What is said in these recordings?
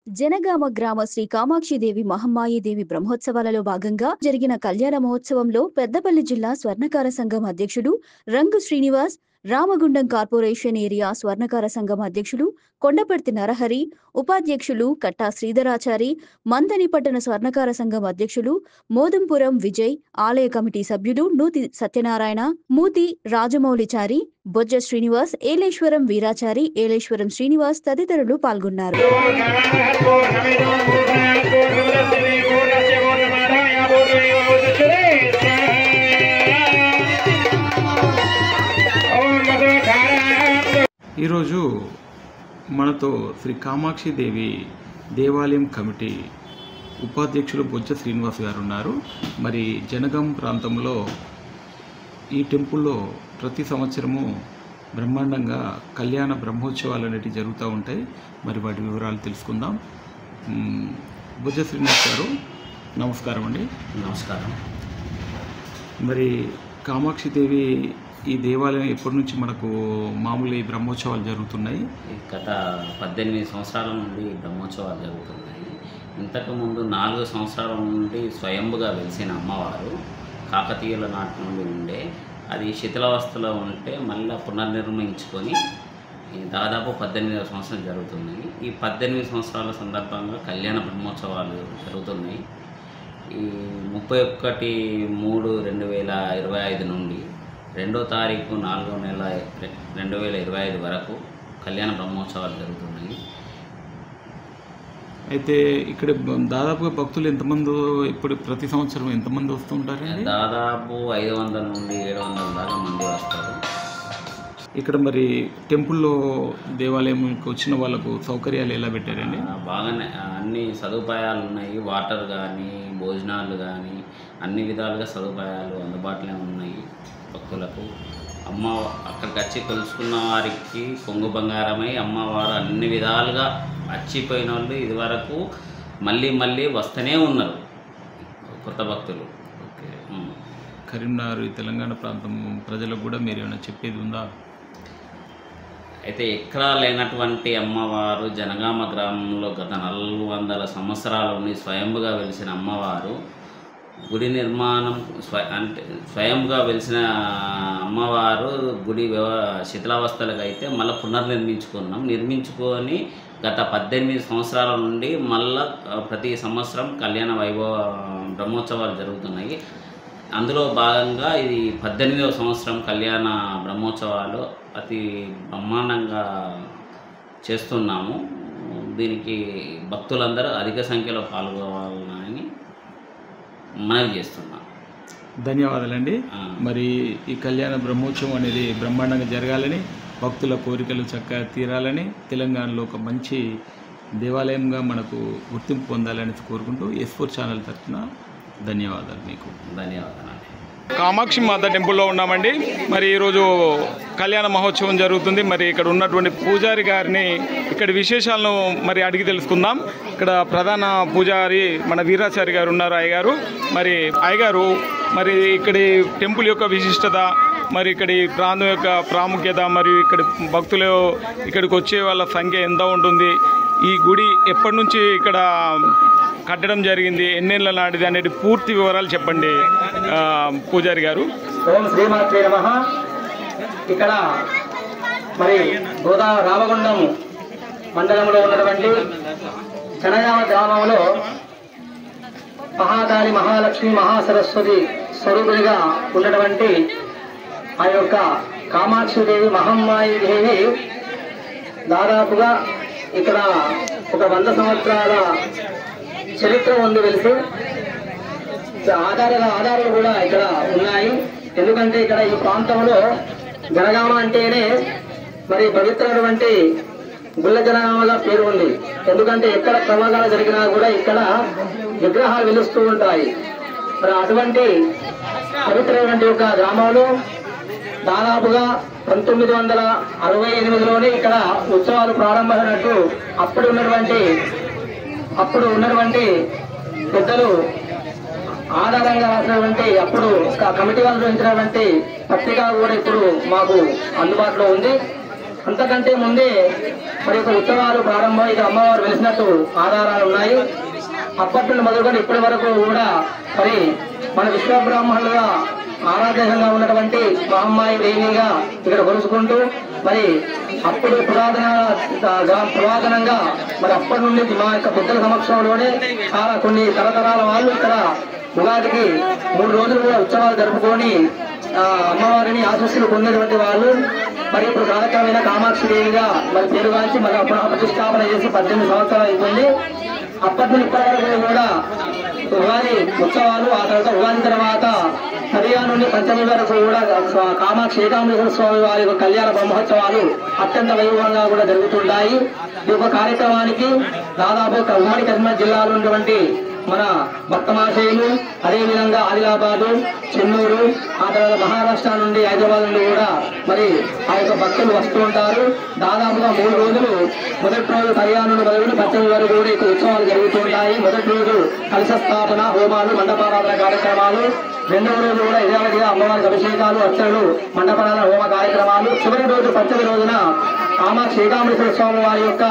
జనగామ గ్రామ శ్రీ కామాక్షిదేవి మహమ్మాయిదేవి బ్రహ్మోత్సవాలలో భాగంగా జరిగిన కళ్యాణ మహోత్సవంలో పెద్దపల్లి జిల్లా స్వర్ణకార సంఘం అధ్యక్షుడు రంగు శ్రీనివాస్, రామగుండం కార్పొరేషన్ ఏరియా స్వర్ణకార సంఘం అధ్యక్షులు కొండపర్తి నరహరి, ఉపాధ్యక్షులు కట్టా శ్రీధరాచారి, మందని పట్టణ స్వర్ణకార సంఘం అధ్యక్షులు మోదంపురం విజయ్, ఆలయ కమిటీ సభ్యులు నూతి సత్యనారాయణ, మూతి రాజమౌళిచారి, బొజ్జ శ్రీనివాస్, ఏలేశ్వరం వీరాచారి, ఏలేశ్వరం శ్రీనివాస్ తదితరులు పాల్గొన్నారు. ఈరోజు మనతో శ్రీ కామాక్షిదేవి దేవాలయం కమిటీ ఉపాధ్యక్షులు బొజ్జ శ్రీనివాస్ గారు ఉన్నారు. మరి జనగాం ప్రాంతంలో ఈ టెంపుల్లో ప్రతి సంవత్సరము బ్రహ్మాండంగా కళ్యాణ బ్రహ్మోత్సవాలు అనేవి జరుగుతూ ఉంటాయి. మరి వాటి వివరాలు తెలుసుకుందాం. బొజ్జ శ్రీనివాస్ గారు నమస్కారం అండి. నమస్కారం. మరి కామాక్షిదేవి ఈ దేవాలయం ఎప్పటి నుంచి మనకు మామూలు ఈ బ్రహ్మోత్సవాలు జరుగుతున్నాయి? గత 18 సంవత్సరాల నుండి బ్రహ్మోత్సవాలు జరుగుతున్నాయి. ఇంతకుముందు 4 సంవత్సరాల నుండి స్వయంభుగా వెలిసిన అమ్మవారు కాకతీయుల నాటి నుండి ఉండే, అది శిథిలావస్థలో ఉంటే మళ్ళీ పునర్నిర్మించుకొని దాదాపు 18వ సంవత్సరం జరుగుతున్నాయి. ఈ 18 సంవత్సరాల సందర్భంగా కళ్యాణ బ్రహ్మోత్సవాలు జరుగుతున్నాయి. ఈ 31/3/2025 నుండి 2వ తారీఖు 4వ నెల 2025 వరకు కళ్యాణ బ్రహ్మోత్సవాలు జరుగుతున్నాయి. అయితే ఇక్కడ దాదాపుగా భక్తులు ఎంతమంది ఇప్పుడు ప్రతి సంవత్సరం ఎంతమంది వస్తుంటారు? దాదాపు 500 నుండి 700 దాకా మంది వస్తారు. ఇక్కడ మరి టెంపుల్లో దేవాలయంకి వచ్చిన వాళ్ళకు సౌకర్యాలు ఎలా పెట్టారండి? బాగానే అన్ని సదుపాయాలు ఉన్నాయి. వాటర్ కానీ, భోజనాలు కానీ అన్ని విధాలుగా సదుపాయాలు అందుబాటులో ఉన్నాయి భక్తులకు. అక్కడికి వచ్చి కొలుసుకున్న వారికి కొంగు బంగారమై అమ్మవారు అన్ని విధాలుగా వచ్చిపోయిన వాళ్ళు ఇదివరకు మళ్ళీ మళ్ళీ వస్తూనే ఉన్నారు కొత్త భక్తులు. ఓకే. కరీంనగర్ తెలంగాణ ప్రాంతం ప్రజలకు కూడా మీరు ఏమైనా చెప్పేది ఉందా? అయితే ఎక్కడా లేనటువంటి అమ్మవారు జనగామ గ్రామంలో గత 400 సంవత్సరాల నుండి స్వయంభుగా వెలిసిన అమ్మవారు గుడి నిర్మాణం అంటే స్వయంగా వెలిసిన అమ్మవారు గుడి శిథిలావస్థలకు అయితే మళ్ళీ నిర్మించుకొని గత 18 సంవత్సరాల నుండి మళ్ళా ప్రతి సంవత్సరం కళ్యాణ వైభవ బ్రహ్మోత్సవాలు జరుగుతున్నాయి. అందులో భాగంగా ఇది 18వ సంవత్సరం కళ్యాణ బ్రహ్మోత్సవాలు అతి బ్రహ్మాండంగా చేస్తున్నాము. దీనికి భక్తులందరూ అధిక సంఖ్యలో పాల్గొనాలని మనవి చేస్తున్నాం. ధన్యవాదాలండి. మరి ఈ కళ్యాణ బ్రహ్మోత్సవం అనేది బ్రహ్మాండంగా జరగాలని, భక్తుల కోరికలు చక్కగా తీరాలని, తెలంగాణలో ఒక మంచి దేవాలయంగా మనకు గుర్తింపు పొందాలని కోరుకుంటూ S4 ఛానల్ తరఫున ధన్యవాదాలు. మీకు ధన్యవాదాలు. కామాక్షి మాత టెంపుల్లో ఉన్నామండి. మరి ఈరోజు కళ్యాణ మహోత్సవం జరుగుతుంది. మరి ఇక్కడ ఉన్నటువంటి పూజారి గారిని ఇక్కడ విశేషాలను మరి అడిగి తెలుసుకుందాం. ఇక్కడ ప్రధాన పూజారి మన వీరాచారి గారు ఉన్నారు. అయ్యగారు, మరి అయ్యగారు, మరి ఇక్కడి టెంపుల్ యొక్క విశిష్టత, మరి ఇక్కడి ప్రాంతం యొక్క ప్రాముఖ్యత, మరియు ఇక్కడ భక్తులు ఇక్కడికి వచ్చే వాళ్ళ సంఖ్య ఎంత ఉంటుంది, ఈ గుడి ఎప్పటి నుంచి ఇక్కడ కట్టడం జరిగింది, ఎన్నేళ్ళ నాటిది అనేది పూర్తి వివరాలు చెప్పండి పూజారి గారు. ఓం శ్రీమాత్రే నమః. ఇక్కడ మరి రామగుండం మండలంలో ఉన్నటువంటి జనగామ గ్రామంలో మహాకాళి, మహాలక్ష్మి, మహాసరస్వతి స్వరూపునిగా ఉన్నటువంటి ఆ యొక్క కామాక్షిదేవి మహమ్మాయి దేవి దాదాపుగా ఇక్కడ ఒక 100 సంవత్సరాల చరిత్ర ఉంది వెలిసి. ఆధారాలు కూడా ఇక్కడ ఉన్నాయి. ఎందుకంటే ఇక్కడ ఈ ప్రాంతంలో జనగామ అంటేనే మరి పవిత్రమైనటువంటి గుళ్ళ జనగామగా పేరు ఉంది. ఎందుకంటే ఎక్కడ ప్రమాదాలు జరిగినా కూడా ఇక్కడ విగ్రహాలు వెలుస్తూ ఉంటాయి. మరి అటువంటి పవిత్రమైనటువంటి ఒక గ్రామంలో దాదాపుగా 1968లోనే ఇక్కడ ఉత్సవాలు ప్రారంభమైనట్టు అప్పుడు ఉన్నటువంటి పెద్దలు ఆధారంగా రాసినటువంటి అప్పుడు కమిటీ వాళ్ళు ఇచ్చినటువంటి పత్రిక కూడా ఇప్పుడు మాకు అందుబాటులో ఉంది. అంతకంటే ముందే మరి యొక్క ఉత్సవాలు ప్రారంభం ఇక అమ్మవారు వెలిసినట్టు ఆధారాలు ఉన్నాయి. అప్పటి నుండి మొదలుకొని ఇప్పటి వరకు కూడా మరి మన విశ్వబ్రాహ్మణులుగా ఆరాధ్యంగా ఉన్నటువంటి మహమ్మాయి దేవిగా ఇక్కడ కొలుసుకుంటూ మరి అప్పుడు పురాతనంగా మరి అప్పటి నుండి మా యొక్క పెద్దల సమక్షంలోనే చాలా కొన్ని తరతరాల వాళ్ళు ఇక్కడ ఉగాదికి 3 రోజులు కూడా ఉత్సవాలు జరుపుకొని అమ్మవారిని ఆశీస్సులు పొందేటువంటి వాళ్ళు మరి ఇప్పుడు కాలక్రమేణా కామాక్షి దేవిగా మరి పేరుగాంచి మరి ప్రతిష్టాపన చేసి 18 సంవత్సరాలు అయిపోయింది. అప్పటి నుండి ఇప్పటి వరకు కూడా ఉగాది ఉత్సవాలు, ఆ తర్వాత ఉగాది తర్వాత సరియా నుండి పంచమి వరకు కూడా కామాక్షి ఏకాంబరేశ్వర స్వామి వారి కళ్యాణ బ్రహ్మోత్సవాలు అత్యంత వైభవంగా కూడా జరుగుతుంటాయి. ఈ యొక్క కార్యక్రమానికి దాదాపు ఉమ్మడి కరీంనగర్ జిల్లాలో ఉన్నటువంటి మన భక్తమాశయులు, అదేవిధంగా ఆదిలాబాదు, చెన్నూరు, ఆ తర్వాత మహారాష్ట్ర నుండి, హైదరాబాద్ నుండి కూడా మరి ఆ యొక్క భక్తులు వస్తూ ఉంటారు. దాదాపుగా 3 రోజులు మొదటి రోజు కళ్యాణం మొదలు పంచమి వరకు కూడా ఇక్కడ ఉత్సవాలు జరుగుతుంటాయి. మొదటి రోజు కలశ స్థాపన, హోమాలు, మండపారాధన కార్యక్రమాలు. 2వ రోజు కూడా యథావిధిగా అమ్మవారికి అభిషేకాలు, అర్చనలు, మండపారాధన, హోమ కార్యక్రమాలు. చివరి రోజు పంచమి రోజున కామాక్షి ఏకాంబరేశ్వర స్వామి వారి యొక్క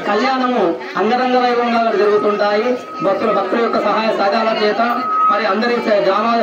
కళ్యాణము అంగరంగ వైభవంగా జరుగుతుంటాయి. భక్తుల యొక్క సహాయ సహకారాల చేత మరి అందరి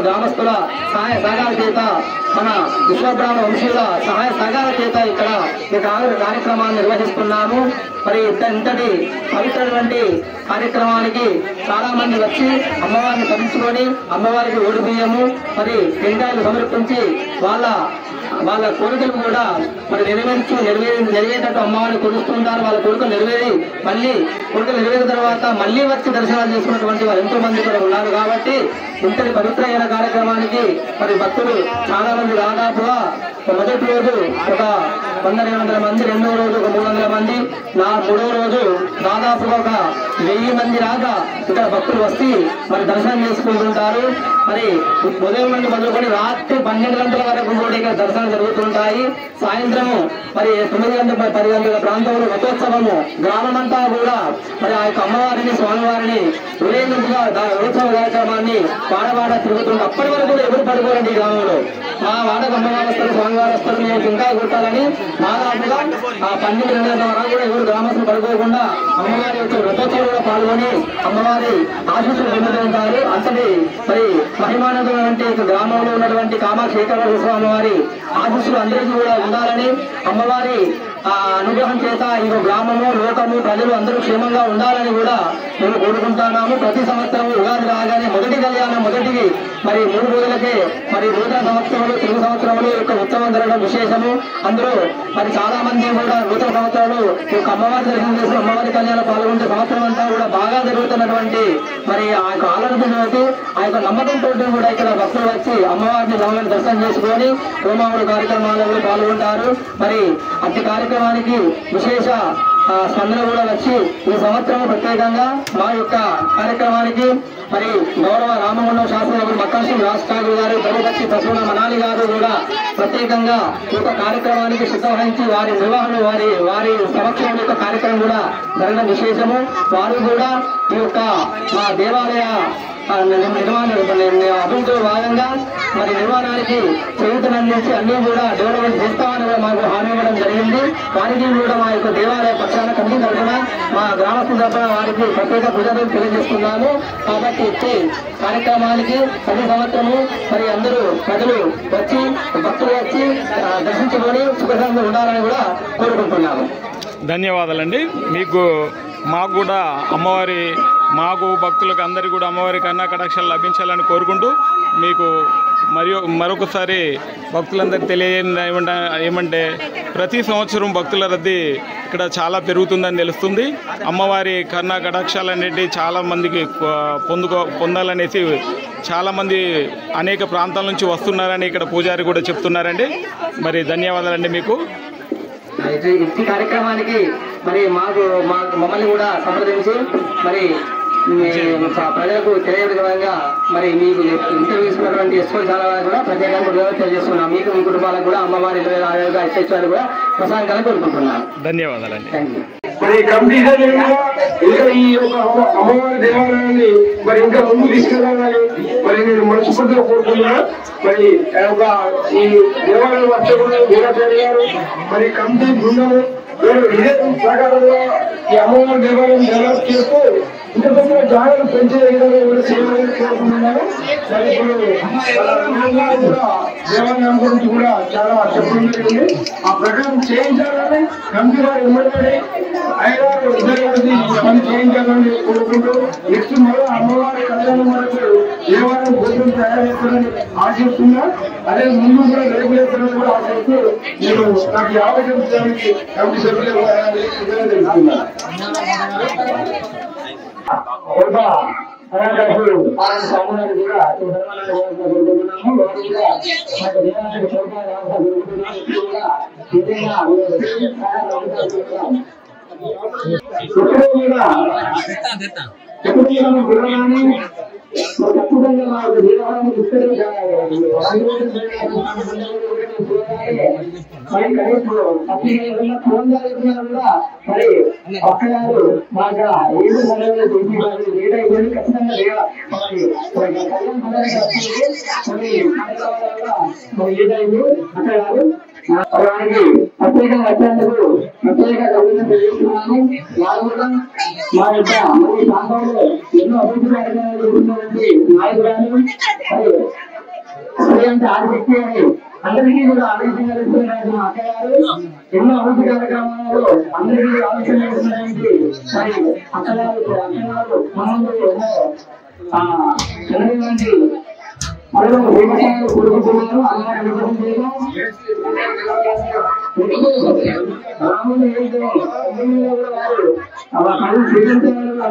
గ్రామస్తుల సహాయ సహకారాల చేత మన విశ్వబ్రాహ్మణ వంశీయుల సహాయ సహకారాల చేత ఇక్కడ ఈ కార్యక్రమాన్ని నిర్వహిస్తున్నాము. మరి ఇంతటి పవిత్రటువంటి కార్యక్రమానికి చాలా మంది వచ్చి అమ్మవారిని తలుచుకొని అమ్మవారికి ఓడి బియ్యము మరి టెంకాయలు సమర్పించి వాళ్ళ కోరికలు కూడా మరి నెరవేరేటట్టు అమ్మవారిని కొలుస్తుంటారు. వాళ్ళ కోరికలు నెరవేరి మళ్ళీ కోరికలు నెరవేరిన తర్వాత మళ్ళీ వచ్చి దర్శనాలు చేసుకున్నటువంటి వారు ఎంతో మంది కూడా ఉన్నారు. కాబట్టి ఇంతటి పవిత్రమైన కార్యక్రమానికి మరి భక్తులు చాలా మంది దాదాపుగా మొదటి రోజు ఒక 100-200 మంది, 2వ రోజు ఒక 300 మంది, 3వ రోజు దాదాపుగా ఒక 1000 మంది దాకా ఇక్కడ భక్తులు వచ్చి మరి దర్శనం చేసుకుంటుంటారు. మరి ఉదయం నుండి మొదలుకొని రాత్రి 12 గంటల వరకు కూడా ఇక్కడ దర్శనం జరుగుతుంటాయి. సాయంత్రము మరి 9 గంటల 10 గంటల ప్రాంతంలో రథోత్సవము గ్రామమంతా కూడా మరి ఆ యొక్క అమ్మవారిని స్వామివారిని ఉదయంగా రథోత్సవ కార్యక్రమాన్ని వాడవాడ తిరుగుతుంది. అప్పటి వరకు కూడా ఎవరు పడుకోరండి ఈ గ్రామంలో. మా వాడకు అమ్మవారు వస్తారు, స్వామివారు వస్తారు, మేము ఇంకా కొట్టాలని దాదాపుగా ఆ 12 గంటల వరకు కూడా ఎవరు గ్రామస్తులు పడుకోకుండా అమ్మవారి యొక్క రథోత్సవంలో పాల్గొని అమ్మవారి ఆశీస్సులు పొందుతుంటారు. అంతటి మరి మహిమానటువంటి గ్రామంలో ఉన్నటువంటి కామాక్షి ఏకాంబరేశ్వర స్వామి వారి ఆశీస్సులు అందరికీ కూడా ఉండాలని అమ్మవారి అనుగ్రహం చేత ఈ గ్రామము, లోకము, ప్రజలు అందరూ క్షేమంగా ఉండాలని కూడా మేము కోరుకుంటున్నాము. ప్రతి సంవత్సరం ఉగాది రాగానే మొదటి కళ్యాణం మొదటికి మరి 3 రోజులకే మరి నూతన సంవత్సరంలో, తెలుగు సంవత్సరంలో యొక్క ఉత్సవం జరగడం విశేషము. అందులో మరి చాలా మంది కూడా నూతన సంవత్సరంలో ఒక అమ్మవారి దర్శనం చేసి అమ్మవారి కళ్యాణం పాల్గొంటే సంవత్సరం అంతా కూడా బాగా జరుగుతున్నటువంటి మరి ఆ యొక్క ఆలోచనతో ఆ యొక్క నమ్మకంతో కూడా ఇక్కడ భక్తులు వచ్చి అమ్మవారిని దర్శనం చేసుకొని హోమావుడు కార్యక్రమాలలో పాల్గొంటారు. మరి అతి కార్యక్రమానికి విశేష స్పందన కూడా వచ్చి ఈ సంవత్సరం ప్రత్యేకంగా మా యొక్క కార్యక్రమానికి మరి గౌరవ రామగుండం శాసనసభ్యులు మక్కాశ్రీ రాజ్ ఠాకూర్ గారు, దరుపతి ప్రసూన మనాలి గారు కూడా ప్రత్యేకంగా ఈ యొక్క కార్యక్రమానికి సిద్ధవహించి వారి నిర్వహణ వారి సమక్షంలో యొక్క కార్యక్రమం కూడా జరగడం విశేషము. వారు కూడా ఈ యొక్క మా దేవాలయ అభివృద్ధిలో భాగంగా మరి నిర్మాణానికి చేయూతనందించి అన్ని కూడా డెవలప్మెంట్ చేస్తామని కూడా మాకు హామీ ఇవ్వడం జరిగింది. వారికి కూడా మా యొక్క దేవాలయ పక్షాన కమిటీ తరఫున మా గ్రామస్తుల తరఫున వారికి ప్రత్యేక కృతజ్ఞతలు తెలియజేస్తున్నాము. కాబట్టి ఇచ్చే కార్యక్రమానికి ప్రతి సంవత్సరము మరి అందరూ ప్రజలు వచ్చి భక్తులు వచ్చి దర్శించుకొని సుఖంగా ఉండాలని కూడా కోరుకుంటున్నాము. ధన్యవాదాలండి. మాకు కూడా అమ్మవారి మాకు భక్తులకు అందరికీ కూడా అమ్మవారి కన్నా కటాక్షాలు లభించాలని కోరుకుంటూ మీకు మరొకసారి భక్తులందరికీ ఏమంటే ప్రతి సంవత్సరం భక్తుల రద్దీ ఇక్కడ చాలా పెరుగుతుందని తెలుస్తుంది. అమ్మవారి కన్నా కటాక్షాలు అనేవి చాలా మందికి పొందాలనేసి చాలామంది అనేక ప్రాంతాల నుంచి వస్తున్నారని ఇక్కడ పూజారి కూడా చెప్తున్నారండి. మరి ధన్యవాదాలండి మీకు. ఈ కార్యక్రమానికి మరి మమ్మల్ని కూడా సంప్రదించి మరి ప్రజలకు తెలియజేయడంగా మరి మీకు ఇంటర్వ్యూ తీసుకున్నటువంటి ఎస్ఓ చాలా కూడా ప్రత్యేకంగా తెలియజేస్తున్నాం. మీకు మీ కుటుంబాలకు కూడా అమ్మవారి 26 SHO కూడా ప్రసాదాలు కోరుకుంటున్నాను. ధన్యవాదాలండి. Thank you. మరి కమిటీ సభ్యులుగా ఇంకా ఈ యొక్క అమ్మవారి దేవాలయాన్ని మరి ఇంకా ముందు తీసుకెళ్ళాలని మరి నేను మనస్ఫూర్తిగా కోరుకుంటున్నా. మరి ఈ దేవాలయం అర్చకులు వీరాచార్య గారు మరి కమిటీ బృందము ఇదే ప్రకారంగా ఈ అమ్మవారి దేవాలయం డెవలప్ చేస్తూ ఇంకా కొంచెం జాగ్రత్త పెంచే విధంగా కూడా చేయాలని కోరుకుంటున్నాను. మరి ఇప్పుడు కూడా దేవాలయం గురించి కూడా చాలా చెప్పడం జరిగింది. ఆ ప్రకారం చేయించాలని కమిటీ వారు ఇమ్మడి ఐదారు ఇద్దరు కలిసి పని చేయించాలని కోరుకుంటూ నెక్స్ట్ మరో అమ్మవారి కళ్యాణం వరకు దేవాలయం భోజనం తయారు చేస్తారని ఆశిస్తున్నా. అదే ముందు కూడా రేపు చేస్తారని కూడా ఆశిస్తూ నేను నాకు ఈ అవకాశం ఇచ్చడానికి కమిటీ సభ్యులు తెలుస్తున్నా. ఖచ్చితంగా మరి ఒక్కగారు మాకు ఏది ఏదైంది అక్కగారు వారికి ప్రత్యేకంగా వచ్చేందుకు ప్రత్యేక తెలియజేస్తున్నాను. వారు కూడా మా యొక్క మరి ప్రాంతంలో ఎన్నో అభివృద్ధి కార్యక్రమాలు జరుగుతున్నటువంటి నాయకురాలు మరి ఆసక్తి అని అందరికీ కూడా ఆలోచన చేస్తున్నారు. మా అక్కగారు ఎన్నో అభివృద్ధి కార్యక్రమాలలో అందరికీ ఆలోచన చేస్తున్నటువంటి మరి అక్కగారు మనందరూ ఎన్నో మరో వ్యవసాయాలు కొడుకుతున్నారు. అలాగే రాముడు వారు స్వీకరించాలని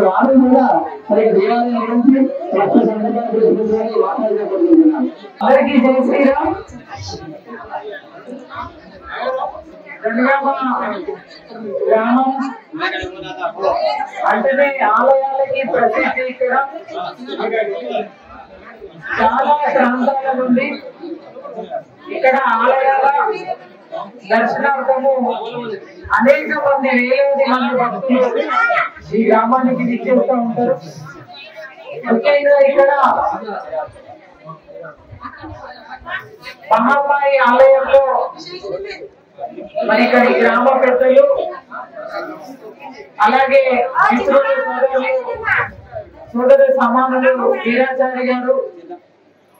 వారు కూడా మరి దేవాలయం గురించి లక్ష సందర్భాలు మాట్లాడుకుంటున్నారు. అందరికీ జై శ్రీరామ్. గ్రామం అంటేనే ఆలయాలకి ప్రసిద్ధి. ఇక్కడ చాలా ప్రాంతాల నుండి ఇక్కడ ఆలయాల దర్శనార్థము అనేక మంది వేలాది మంది భక్తులు ఈ గ్రామానికి విచ్చేస్తూ ఉంటారు. ముఖ్యంగా ఇక్కడ మహామాయి ఆలయంలో మరి ఇక్కడ గ్రామ పెద్దలు అలాగే మిత్రులు సోదరు సమానులు వీరాచార్య గారు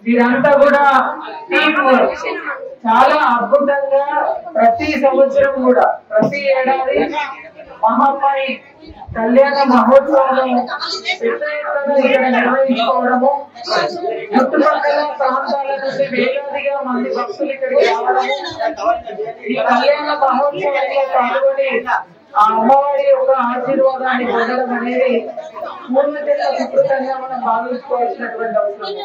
వీరంతా కూడా టీం చాలా అద్భుతంగా ప్రతి సంవత్సరం కూడా ప్రతి ఏడాది మహామాయి కళ్యాణ మహోత్సవం పెద్ద ఎత్తున ఇక్కడ నిర్వహించుకోవడము, చుట్టుపక్కల ప్రాంతాల నుండి వేలాదిగా మంది భక్తులు ఇక్కడికి రావడము, ఈ కళ్యాణ మహోత్సవంలో పాల్గొని ఆ అమ్మవారి యొక్క ఆశీర్వాదాన్ని పొందడం అనేది పూర్వజన్మ సుకృతంగా మనం భావించుకోవాల్సినటువంటి అవసరం.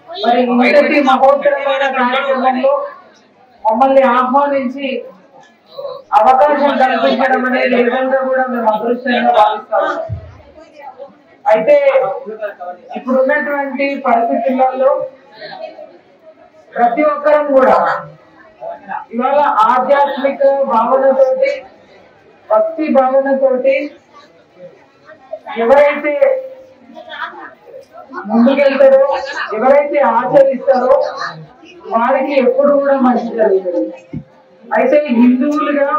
మరి ఇంతటి మహోత్తరమైన కార్యక్రమంలో మమ్మల్ని ఆహ్వానించి అవకాశం కల్పించడం అనేది నిజంగా కూడా మేము అదృష్టంగా భావిస్తాము. అయితే ఇప్పుడున్నటువంటి పరిస్థితులలో ప్రతి ఒక్కరం కూడా ఇవాళ ఆధ్యాత్మిక భావనతోటి భక్తి భావనతోటి ఎవరైతే ముందుకెళ్తారో ఎవరైతే ఆచరిస్తారో వారికి ఎప్పుడు కూడా మంచి జరుగుతుంది. అయితే హిందువులుగా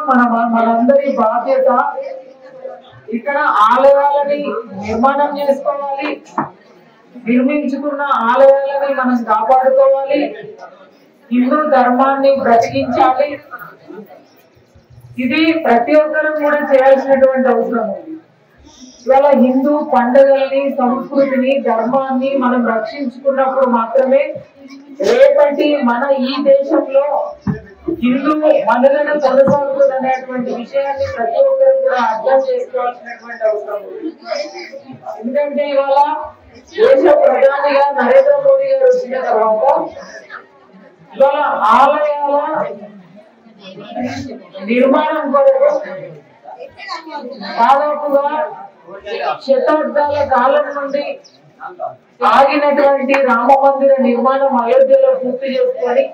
మనందరి బాధ్యత ఇక్కడ ఆలయాలని నిర్మాణం చేసుకోవాలి, నిర్మించుకున్న ఆలయాలని మనం కాపాడుకోవాలి, హిందూ ధర్మాన్ని బ్రతికించాలి. ఇది ప్రతి ఒక్కరం కూడా చేయాల్సినటువంటి అవసరం ఉంది. ఇవాళ హిందూ పండుగల్ని సంస్కృతిని ధర్మాన్ని మనం రక్షించుకున్నప్పుడు మాత్రమే రేపటి మన ఈ దేశంలో హిందూ మనుగడ కొనసాగుతుందనేటువంటి విషయాన్ని ప్రతి ఒక్కరు కూడా అర్థం చేసుకోవాల్సినటువంటి అవసరం ఉంది. ఎందుకంటే ఇవాళ దేశ ప్రధానిగా నరేంద్ర మోడీ గారు వచ్చిన తర్వాత ఇవాళ ఆలయాల నిర్మాణం కొరకు దాదాపుగా శతాబ్దాల కాలం నుండి ఆగినటువంటి రామ మందిర నిర్మాణం అయోధ్యలో పూర్తి చేసుకొని